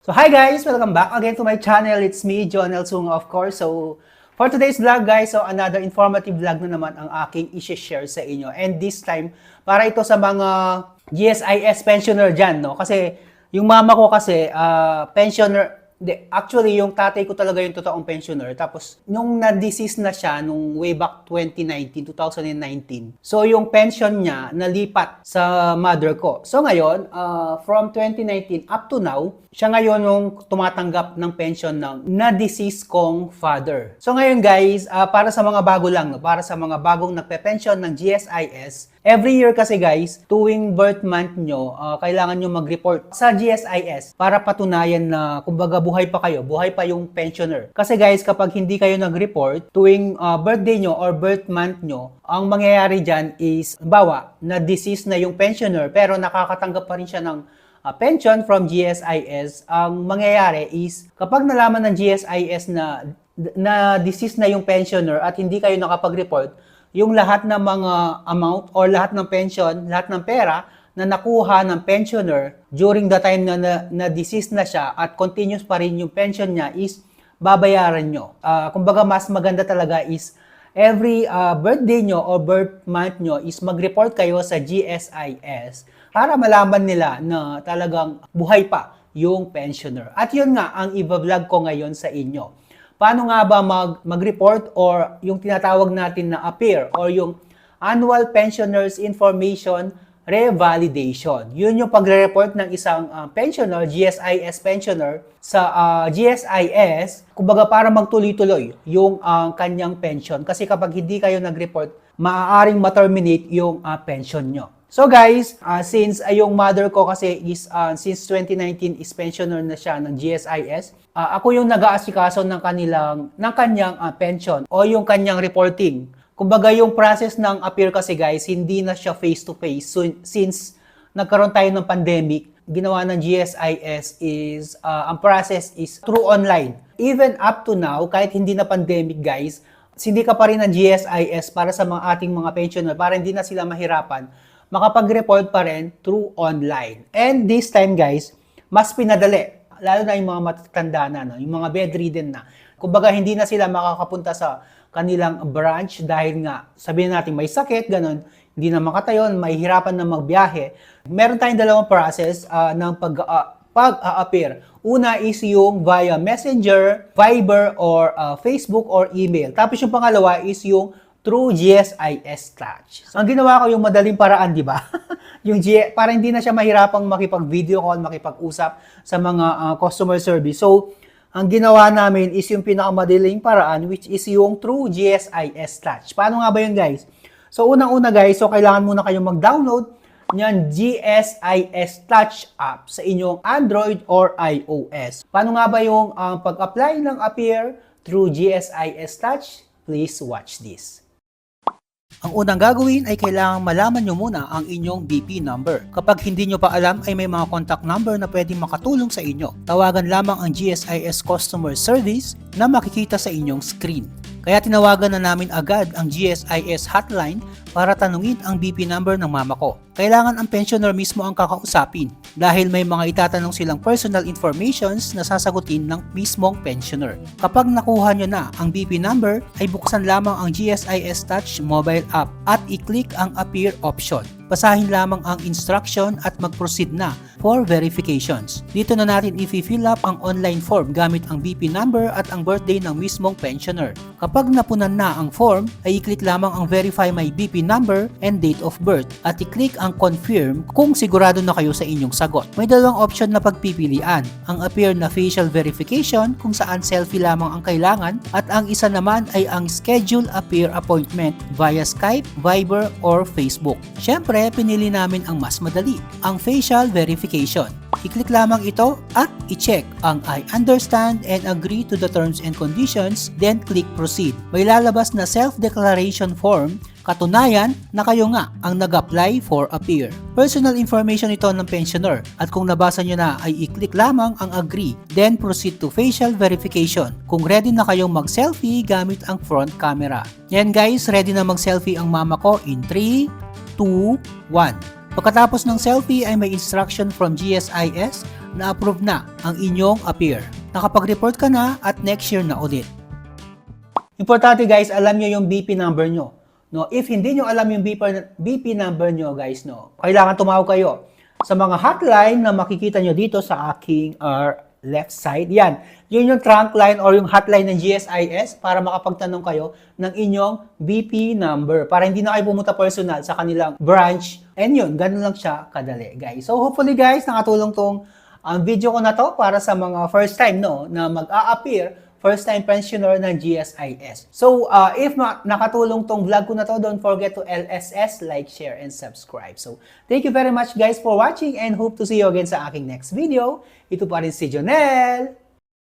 So hi guys! Welcome back again to my channel. It's me, John Elsunga of course. So for today's vlog guys, so another informative vlog na naman ang aking i-share sa inyo. And this time, para ito sa mga GSIS pensioner dyan, no? Kasi yung mama ko kasi, pensioner, actually yung tatay ko talaga yung totoong pensioner. Tapos nung na-decease na siya, nung way back 2019. So yung pension niya nalipat sa mother ko. So ngayon, from 2019 up to now, siya ngayon yung tumatanggap ng pension ng na-deceased kong father. So ngayon guys, para sa mga bago lang, no? Para sa mga bagong nagpe-pension ng GSIS, every year kasi guys, tuwing birth month nyo, kailangan nyo mag-report sa GSIS para patunayan na kumbaga buhay pa kayo, buhay pa yung pensioner. Kasi guys, kapag hindi kayo nag-report, tuwing birthday nyo or birth month nyo, ang mangyayari dyan is, bawa, na-deceased na yung pensioner pero nakakatanggap pa rin siya ng pension from GSIS. Ang mangyayari is, kapag nalaman ng GSIS na deceased na yung pensioner at hindi kayo nakapag-report, yung lahat ng mga amount or lahat ng pension, lahat ng pera na nakuha ng pensioner during the time na deceased na siya at continuous pa rin yung pension niya is babayaran nyo. Kumbaga mas maganda talaga is every birthday nyo or birth month nyo is mag-report kayo sa GSIS para malaman nila na talagang buhay pa yung pensioner. At yun nga ang i-vlog ko ngayon sa inyo. Paano nga ba mag-report or yung tinatawag natin na APIR or yung Annual Pensioners Information Revalidation. Yun yung pagre-report ng isang pensioner, GSIS pensioner sa GSIS, kumbaga para magtuloy-tuloy yung kanyang pension. Kasi kapag hindi kayo nag-report, maaaring ma-terminate yung pension nyo. So guys, since yung mother ko kasi is since 2019 is pensioner na siya ng GSIS, ako yung nag-aasikaso ng kanyang pension o yung kanyang reporting. Kumbaga yung process ng APIR kasi guys, hindi na siya face-to-face. So, since nagkaroon tayo ng pandemic, ginawa ng GSIS is, ang process is through online. Even up to now, kahit hindi na pandemic guys, hindi ka pa rin ng GSIS para sa ating mga pensioner, para hindi na sila mahirapan, makapag-report pa rin through online. And this time guys, mas pinadali. Lalo na yung mga matatanda na, no? Yung mga bedridden na. Kumbaga hindi na sila makakapunta sa kanilang branch dahil nga sabihin natin may sakit, ganun, hindi na makatayo, mahihirapan na magbiyahe. Meron tayong dalawang process ng pag-a-appear. Una is yung via Messenger, Viber, or Facebook or email. Tapos yung pangalawa is yung through GSIS Touch. So, ang ginawa ko yung madaling paraan, di ba? Para hindi na siya mahirapang makipag-video call, makipag-usap sa mga customer service. So, ang ginawa namin is yung pinakamadaling paraan which is yung through GSIS Touch. Paano nga ba yun guys? So, unang-una guys, so kailangan muna kayong mag-download ng GSIS Touch app sa inyong Android or iOS. Paano nga ba yung pag-apply ng APIR through GSIS Touch? Please watch this. Ang unang gagawin ay kailangang malaman nyo muna ang inyong BP number. Kapag hindi nyo pa alam ay may mga contact number na pwedeng makatulong sa inyo. Tawagan lamang ang GSIS Customer Service na makikita sa inyong screen. Kaya tinawagan na namin agad ang GSIS hotline para tanungin ang BP number ng mama ko. Kailangan ang pensioner mismo ang kakausapin dahil may mga itatanong silang personal informations na sasagutin ng mismong pensioner. Kapag nakuha nyo na ang BP number, ay buksan lamang ang GSIS Touch mobile app at i-click ang APIR option. Basahin lamang ang instruction at mag-proceed na for verifications. Dito na natin i-fill up ang online form gamit ang BP number at ang birthday ng mismong pensioner. Kapag napunan na ang form, ay i-click lamang ang verify my BP number and date of birth at i-click ang confirm kung sigurado na kayo sa inyong sagot. May dalawang option na pagpipilian. Ang APIR na facial verification kung saan selfie lamang ang kailangan at ang isa naman ay ang schedule APIR appointment via Skype, Viber, or Facebook. Syempre, pinili namin ang mas madali, ang facial verification. I-click lamang ito at i-check ang I understand and agree to the terms and conditions, then click proceed. May lalabas na self-declaration form, katunayan na kayo nga ang nag-apply for APIR. Personal information ito ng pensioner at kung nabasa nyo na ay i-click lamang ang agree, then proceed to facial verification. Kung ready na kayong mag-selfie gamit ang front camera. Yan guys, ready na mag-selfie ang mama ko in 3, 2, 1. Pagkatapos ng selfie ay may instruction from GSIS na-approve na ang inyong appear. Nakapag-report ka na at next year na ulit. Importante guys, alam nyo yung BP number nyo. No, if hindi nyo alam yung BP number nyo guys, no, kailangan tumawag kayo sa mga hotline na makikita nyo dito sa aking left side. Yan, yun yung trunk line or yung hotline ng GSIS para makapagtanong kayo ng inyong BP number para hindi na kayo pumunta personal sa kanilang branch. And yun, ganun lang siya kadali guys. So hopefully guys, nakatulong tong video ko na to para sa mga first time no, na mag-a-appear first-time pensioner ng GSIS. So, if nakatulong tong vlog ko na to, don't forget to LSS, like, share, and subscribe. So, thank you very much guys for watching and hope to see you again sa aking next video. Ito pa rin si Jonel.